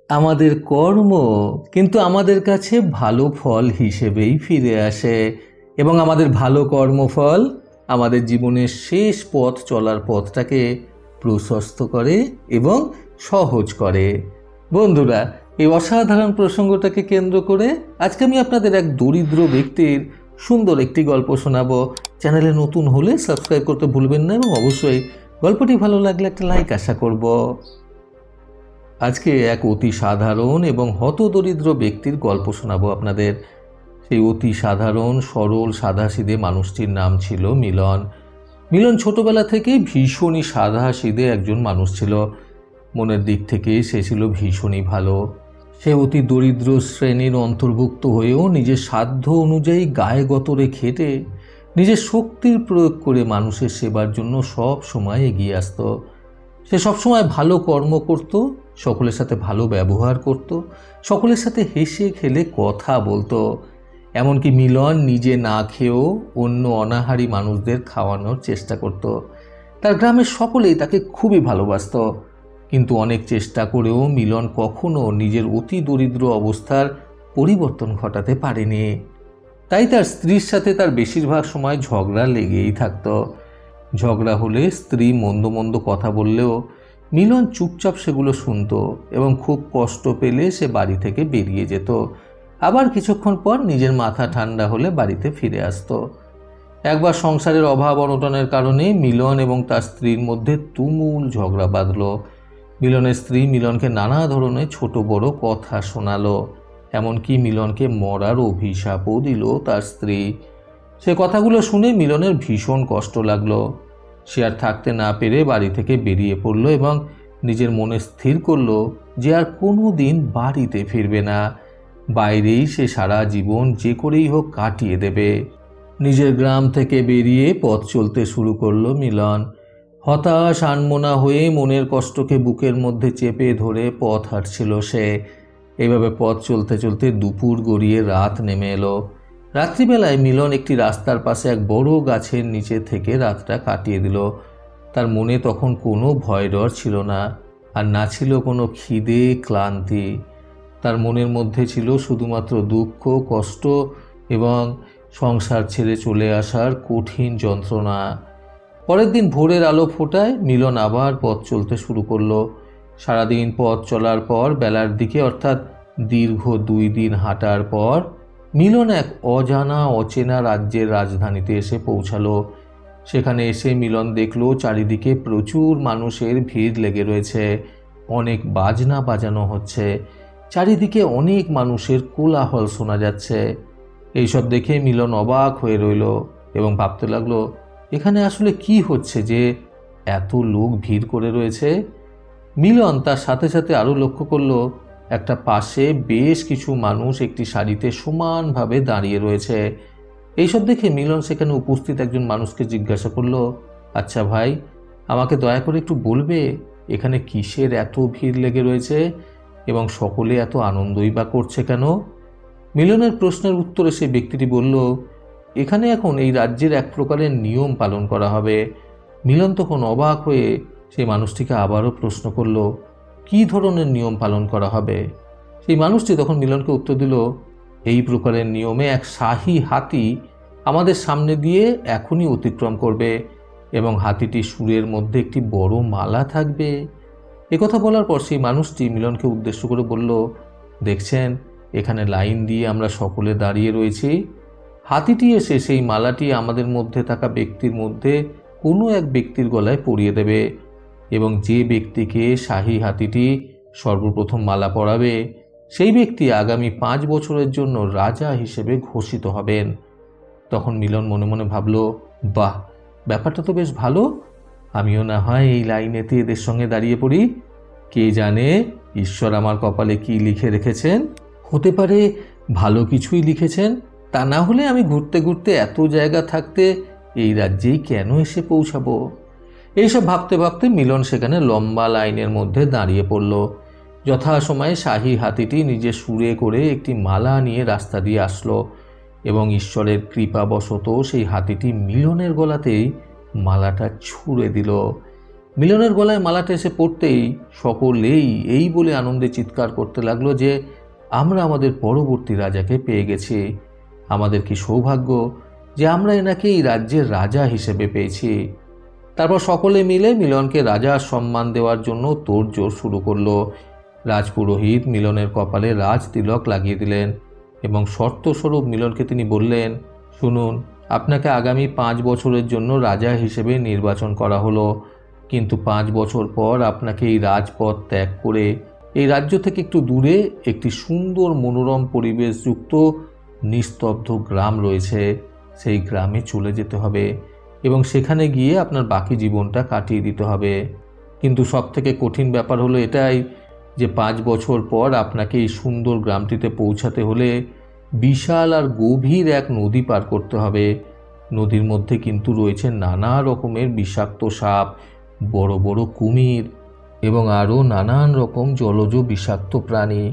আমাদের কর্ম কিন্তু আমাদের কাছে ভালো ফল হিসেবেই ফিরে আসে এবং আমাদের ভালো কর্মফল আমাদের জীবনের শেষ পথ চলার পথটাকে প্রশস্ত করে এবং সহজ করে। বন্ধুরা, এই অসাধারণ প্রসঙ্গটাকে কেন্দ্র করে আজকে আমি আপনাদের এক দরিদ্র ব্যক্তির সুন্দর একটি গল্প শোনাবো। চ্যানেলে নতুন হলে সাবস্ক্রাইব করতে ভুলবেন না এবং অবশ্যই গল্পটি ভালো লাগলে একটা লাইক আশা করব। আজকে এক অতি সাধারণ এবং হতদরিদ্র ব্যক্তির গল্প শোনাবো আপনাদের। সেই অতি সাধারণ সরল সাদাসিধে মানুষটির নাম ছিল মিলন। মিলন ছোটবেলা থেকেই ভীষণই সাদাসিধে একজন মানুষ ছিল। মনের দিক থেকে সে ছিল ভীষণই ভালো। সে অতি দরিদ্র শ্রেণীর অন্তর্ভুক্ত হয়েও নিজের সাধ্য অনুযায়ী গায়ে গতরে খেটে নিজের শক্তির প্রয়োগ করে মানুষের সেবার জন্য সব সময় এগিয়ে আসত। সে সবসময় ভালো কর্ম করত, সকলের সাথে ভালো ব্যবহার করত, সকলের সাথে হেসে খেলে কথা বলতো। এমনকি মিলন নিজে না খেয়েও অন্য অনাহারী মানুষদের খাওয়ানোর চেষ্টা করত। তার গ্রামের সকলেই তাকে খুবই ভালোবাসত। কিন্তু অনেক চেষ্টা করেও মিলন কখনো নিজের অতি দরিদ্র অবস্থার পরিবর্তন ঘটাতে পারেনি। তাই তার স্ত্রীর সাথে তার বেশিরভাগ সময় ঝগড়া লেগেই থাকত। ঝগড়া হলে স্ত্রী মন্দ মন্দ কথা বললেও মিলন চুপচাপ সেগুলো শুনত এবং খুব কষ্ট পেলে সে বাড়ি থেকে বেরিয়ে যেত। আবার কিছুক্ষণ পর নিজের মাথা ঠান্ডা হলে বাড়িতে ফিরে আসতো। একবার সংসারের অভাব অনটনের কারণে মিলন এবং তার স্ত্রীর মধ্যে তুমুল ঝগড়া বাঁধল। মিলনের স্ত্রী মিলনকে নানা ধরনের ছোট বড় কথা শোনালো, এমনকি মিলনকে মরার অভিশাপও দিল তার স্ত্রী। সে কথাগুলো শুনে মিলনের ভীষণ কষ্ট লাগলো। সে আর থাকতে না পেরে বাড়ি থেকে বেরিয়ে পড়ল এবং নিজের মনে স্থির করলো যে আর কোনো দিন বাড়িতে ফিরবে না। বাইরেই সে সারা জীবন যে করেই হোক কাটিয়ে দেবে। নিজের গ্রাম থেকে বেরিয়ে পথ চলতে শুরু করলো মিলন। হতাশ আনমনা হয়ে মনের কষ্টকে বুকের মধ্যে চেপে ধরে পথ হাঁটছিল সে। এইভাবে পথ চলতে চলতে দুপুর গড়িয়ে রাত নেমে এলো। রাত্রিবেলায় মিলন একটি রাস্তার পাশে এক বড় গাছের নিচে থেকে রাতটা কাটিয়ে দিল। তার মনে তখন কোনো ভয় ডর ছিল না, আর না ছিল কোনো খিদে ক্লান্তি। তার মনের মধ্যে ছিল শুধুমাত্র দুঃখ, কষ্ট এবং সংসার ছেড়ে চলে আসার কঠিন যন্ত্রণা। পরের দিন ভোরের আলো ফোটায় মিলন আবার পথ চলতে শুরু করলো। সারাদিন পথ চলার পর বেলার দিকে, অর্থাৎ দীর্ঘ 2 দিন হাঁটার পর, মিলন এক অজানা অচেনা রাজ্যের রাজধানীতে এসে পৌঁছালো। সেখানে এসে মিলন দেখলো চারিদিকে প্রচুর মানুষের ভিড় লেগে রয়েছে। অনেক বাজনা বাজানো হচ্ছে, চারিদিকে অনেক মানুষের কোলাহল শোনা যাচ্ছে। এইসব দেখে মিলন অবাক হয়ে রইল এবং ভাবতে লাগলো, এখানে আসলে কি হচ্ছে যে এত লোক ভিড় করে রয়েছে। মিলন তার সাথে সাথে আরও লক্ষ্য করলো একটা পাশে বেশ কিছু মানুষ একটি সারিতে সমানভাবে দাঁড়িয়ে রয়েছে। এইসব দেখে মিলন সেখানে উপস্থিত একজন মানুষকে জিজ্ঞাসা করলো, আচ্ছা ভাই, আমাকে দয়া করে একটু বলবে এখানে কিসের এত ভিড় লেগে রয়েছে এবং সকলে এত আনন্দই বা করছে কেন? মিলনের প্রশ্নের উত্তরে সেই ব্যক্তিটি বলল, এখানে এখন এই রাজ্যের এক প্রকারের নিয়ম পালন করা হবে। মিলন তখন অবাক হয়ে সেই মানুষটিকে আবারও প্রশ্ন করল, কী ধরনের নিয়ম পালন করা হবে? সেই মানুষটি তখন মিলনকে উত্তর দিল, এই প্রকারের নিয়মে এক শাহী হাতি আমাদের সামনে দিয়ে এখনই অতিক্রম করবে এবং হাতিটির সুরের মধ্যে একটি বড় মালা থাকবে। একথা বলার পর সেই মানুষটি মিলনকে উদ্দেশ্য করে বলল, দেখছেন এখানে লাইন দিয়ে আমরা সকলে দাঁড়িয়ে রয়েছি। হাতিটি এসে সেই মালাটি আমাদের মধ্যে থাকা ব্যক্তির মধ্যে কোনো এক ব্যক্তির গলায় পরিয়ে দেবে এবং যে ব্যক্তিকে শাহী হাতিটি সর্বপ্রথম মালা পরাবে সেই ব্যক্তি আগামী 5 বছরের জন্য রাজা হিসেবে ঘোষিত হবেন। তখন মিলন মনে মনে ভাবল, বাহ, ব্যাপারটা তো বেশ ভালো। আমিও না হয় এই লাইনেতে এদের সঙ্গে দাঁড়িয়ে পড়ি। কে জানে ঈশ্বর আমার কপালে কি লিখে রেখেছেন। হতে পারে ভালো কিছুই লিখেছেন, তা না হলে আমি ঘুরতে ঘুরতে এত জায়গা থাকতে এই রাজ্যেই কেন এসে পৌঁছাবো। এইসব ভাবতে ভাবতে মিলন সেখানে লম্বা লাইনের মধ্যে দাঁড়িয়ে পড়ল। যথাসময়ে শাহী হাতিটি নিজের সুরে করে একটি মালা নিয়ে রাস্তা দিয়ে আসলো এবং ঈশ্বরের কৃপাবশত সেই হাতিটি মিলনের গলাতেই মালাটা ছুঁড়ে দিল। মিলনের গলায় মালাটা এসে পড়তেই সকলেই এই বলে আনন্দে চিৎকার করতে লাগলো যে আমরা আমাদের পরবর্তী রাজাকে পেয়ে গেছি। আমাদের কি সৌভাগ্য যে আমরা এনাকে এই রাজ্যের রাজা হিসেবে পেয়েছি। তারপর সকলে মিলে মিলনকে রাজার সম্মান দেওয়ার জন্য তোড়জোড় শুরু করলো। রাজপুরোহিত মিলনের কপালে রাজ তিলক লাগিয়ে দিলেন এবং শর্তস্বরূপ মিলনকে তিনি বললেন, শুনুন, আপনাকে আগামী 5 বছরের জন্য রাজা হিসেবে নির্বাচন করা হলো, কিন্তু 5 বছর পর আপনাকে এই রাজপদ ত্যাগ করে এই রাজ্য থেকে একটু দূরে একটি সুন্দর মনোরম পরিবেশযুক্ত নিস্তব্ধ গ্রাম রয়েছে, সেই গ্রামে চলে যেতে হবে এবং সেখানে গিয়ে আপনার বাকি জীবনটা কাটিয়ে দিতে হবে। কিন্তু সবথেকে কঠিন ব্যাপার হলো এটাই যে 5 বছর পর আপনাকে এই সুন্দর গ্রামটিতে পৌঁছাতে হলে বিশাল আর গভীর এক নদী পার করতে হবে। নদীর মধ্যে কিন্তু রয়েছে নানা রকমের বিষাক্ত সাপ, বড় বড় কুমির এবং আরও নানান রকম জলজ বিষাক্ত প্রাণী।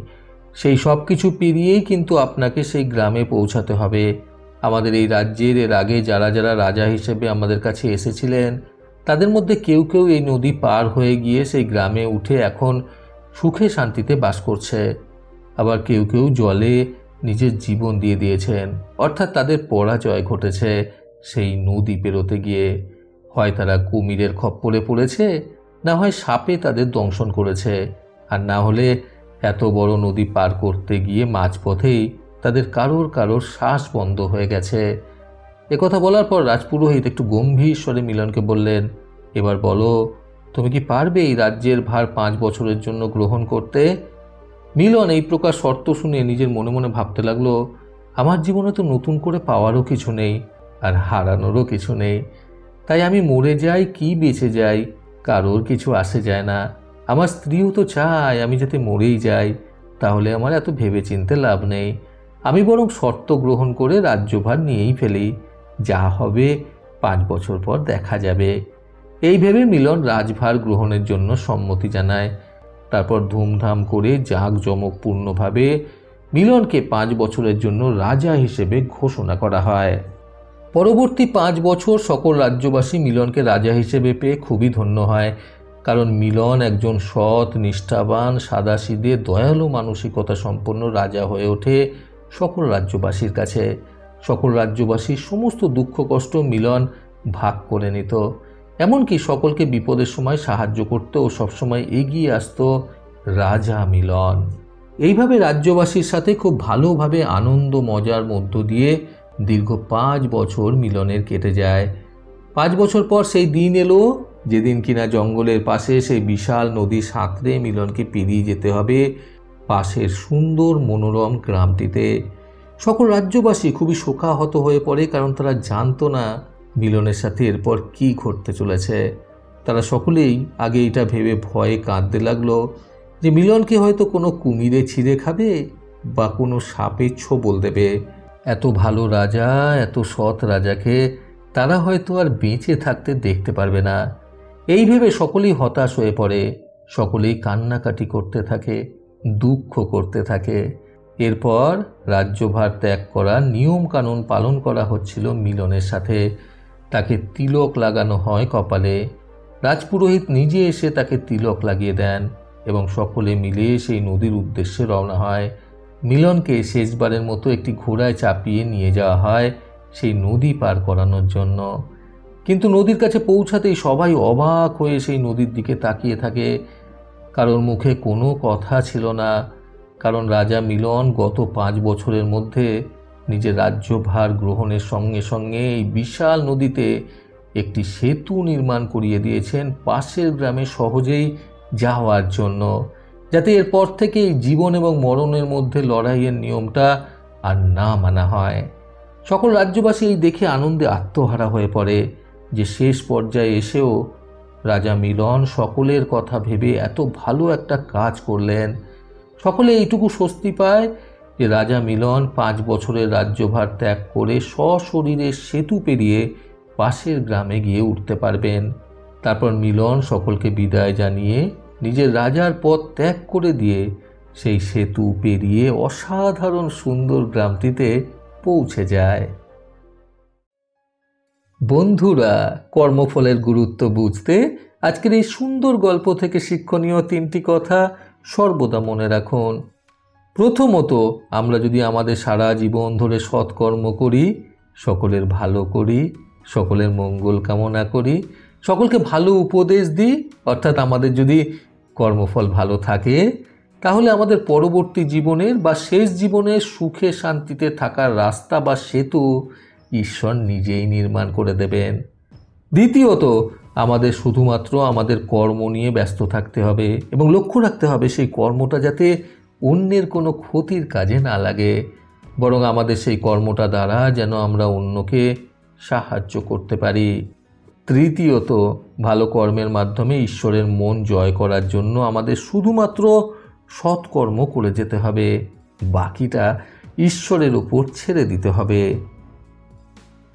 সেই সব কিছু পেরিয়েই কিন্তু আপনাকে সেই গ্রামে পৌঁছাতে হবে। আমাদের এই রাজ্যের এর আগে যারা যারা রাজা হিসেবে আমাদের কাছে এসেছিলেন তাদের মধ্যে কেউ কেউ এই নদী পার হয়ে গিয়ে সেই গ্রামে উঠে এখন সুখে শান্তিতে বাস করছে, আবার কেউ কেউ জলে নিজের জীবন দিয়ে দিয়েছেন, অর্থাৎ তাদের পরাজয় ঘটেছে সেই নদী পেরোতে গিয়ে। হয় তারা কুমিরের খপ্পরে পড়েছে, না হয় সাপে তাদের দংশন করেছে, আর না হলে এত বড় নদী পার করতে গিয়ে মাঝপথেই তাদের কারোর কারোর শ্বাস বন্ধ হয়ে গেছে। একথা বলার পর রাজপুরোহিত একটু গম্ভীর স্বরে মিলনকে বললেন, এবার বলো, তুমি কি পারবে এই রাজ্যের ভার 5 বছরের জন্য গ্রহণ করতে? মিলন এই প্রকার শর্ত শুনে নিজের মনে মনে ভাবতে লাগলো, আমার জীবনে তো নতুন করে পাওয়ারও কিছু নেই আর হারানোরও কিছু নেই, তাই আমি মরে যাই কি বেঁচে যাই কারোর কিছু আসে যায় না। আমার স্ত্রীও তো চায় আমি যাতে মরেই যাই, তাহলে আমার এত ভেবে চিনতে লাভ নেই। আমি বরং শর্ত গ্রহণ করে রাজ্যভার নিয়েই ফেলি, যা হবে 5 বছর পর দেখা যাবে। এই ভেবে মিলন রাজভার গ্রহণের জন্য সম্মতি জানায়। তারপর ধুমধাম করে জাঁকজমকপূর্ণভাবে মিলনকে 5 বছরের জন্য রাজা হিসেবে ঘোষণা করা হয়। পরবর্তী 5 বছর সকল রাজ্যবাসী মিলনকে রাজা হিসেবে পেয়ে খুবই ধন্য হয়, কারণ মিলন একজন সৎ, নিষ্ঠাবান, সাদাসিধে, দয়ালু মানসিকতা সম্পন্ন রাজা হয়ে ওঠে সকল রাজ্যবাসীর কাছে। সকল রাজ্যবাসীর সমস্ত দুঃখ কষ্ট মিলন ভাগ করে নিত, এমনকি সকলকে বিপদের সময় সাহায্য করত ও সবসময় এগিয়ে আসত রাজা মিলন। এইভাবে রাজ্যবাসীর সাথে খুব ভালোভাবে আনন্দ মজার মধ্য দিয়ে দীর্ঘ 5 বছর মিলনের কেটে যায়। 5 বছর পর সেই দিন এলো যেদিন কিনা জঙ্গলের পাশে সেই বিশাল নদী সাঁতরে মিলনকে পেরিয়ে যেতে হবে পাশের সুন্দর মনোরম গ্রামটিতে। সকল রাজ্যবাসী খুবই শোকাহত হয়ে পড়ে, কারণ তারা জানতো না মিলনের সাথে এরপর কি ঘটতে চলেছে। তারা সকলেই আগে এটা ভেবে ভয়ে কাঁদতে লাগলো যে মিলনকে হয়তো কোনো কুমিরে ছিঁড়ে খাবে বা কোনো সাপে ছোবল দেবে। এত ভালো রাজা, এত সৎ রাজাকে তারা হয়তো আর বেঁচে থাকতে দেখতে পারবে না। এই ভেবে সকলেই হতাশ হয়ে পড়ে, সকলেই কান্নাকাটি করতে থাকে, দুঃখ করতে থাকে। এরপর রাজ্যভার ত্যাগ করার নিয়ম কানুন পালন করা হচ্ছিল মিলনের সাথে। তাকে তিলক লাগানো হয় কপালে। রাজপুরোহিত নিজে এসে তাকে তিলক লাগিয়ে দেন এবং সকলে মিলে সেই নদীর উদ্দেশ্যে রওনা হয়। মিলনকে শেষবারের মতো একটি ঘোড়ায় চাপিয়ে নিয়ে যাওয়া হয় সেই নদী পার করানোর জন্য। কিন্তু নদীর কাছে পৌঁছাতেই সবাই অবাক হয়ে সেই নদীর দিকে তাকিয়ে থাকে। কারোর মুখে কোনো কথা ছিল না, কারণ রাজা মিলন গত 5 বছরের মধ্যে নিজের রাজ্যভার গ্রহণের সঙ্গে সঙ্গে এই বিশাল নদীতে একটি সেতু নির্মাণ করিয়ে দিয়েছেন পাশের গ্রামে সহজেই যাওয়ার জন্য, যাতে এরপর থেকে জীবন এবং মরণের মধ্যে লড়াইয়ের নিয়মটা আর না মানা হয়। সকল রাজ্যবাসী এই দেখে আনন্দে আত্মহারা হয়ে পড়ে যে শেষ পর্যায়ে এসেও রাজা মিলন সকলের কথা ভেবে এত ভালো একটা কাজ করলেন। সকলে এইটুকু স্বস্তি পায় যে রাজা মিলন 5 বছরের রাজ্যভার ত্যাগ করে সশরীরে সেতু পেরিয়ে পাশের গ্রামে গিয়ে উঠতে পারবেন। তারপর মিলন সকলকে বিদায় জানিয়ে নিজের রাজার পদ ত্যাগ করে দিয়ে সেই সেতু পেরিয়ে অসাধারণ সুন্দর গ্রামটিতে পৌঁছে যায়। বন্ধুরা, কর্মফলের গুরুত্ব বুঝতে আজকের এই সুন্দর গল্প থেকে শিক্ষণীয় 3টি কথা সর্বদা মনে রাখুন। প্রথমত, আমরা যদি আমাদের সারা জীবন ধরে সৎকর্ম করি, সকলের ভালো করি, সকলের মঙ্গল কামনা করি, সকলকে ভালো উপদেশ দিই, অর্থাৎ আমাদের যদি কর্মফল ভালো থাকে, তাহলে আমাদের পরবর্তী জীবনের বা শেষ জীবনের সুখে শান্তিতে থাকার রাস্তা বা সেতু ঈশ্বর নিজেই নির্মাণ করে দেবেন। দ্বিতীয়ত, আমাদের শুধুমাত্র আমাদের কর্ম নিয়ে ব্যস্ত থাকতে হবে এবং লক্ষ্য রাখতে হবে সেই কর্মটা যাতে অন্যের কোনো ক্ষতির কাজে না লাগে, বরং আমাদের সেই কর্মটা দ্বারা যেন আমরা অন্যকে সাহায্য করতে পারি। তৃতীয়ত, ভালো কর্মের মাধ্যমে ঈশ্বরের মন জয় করার জন্য আমাদের শুধুমাত্র সৎকর্ম করে যেতে হবে, বাকিটা ঈশ্বরের উপর ছেড়ে দিতে হবে।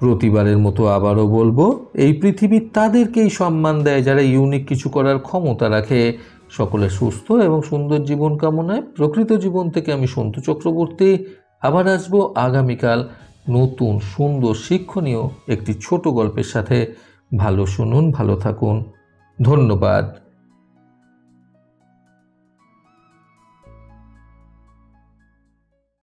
প্রতিবারের মতো আবারও বলবো, এই পৃথিবী তাদেরকেই সম্মান দেয় যারা ইউনিক কিছু করার ক্ষমতা রাখে। সকলের সুস্থ এবং সুন্দর জীবন কামনায় প্রকৃত জীবন থেকে আমি সন্তু চক্রবর্তী আবার আসবো আগামীকাল নতুন সুন্দর শিক্ষণীয় একটি ছোট গল্পের সাথে। ভালো শুনুন, ভালো থাকুন। ধন্যবাদ।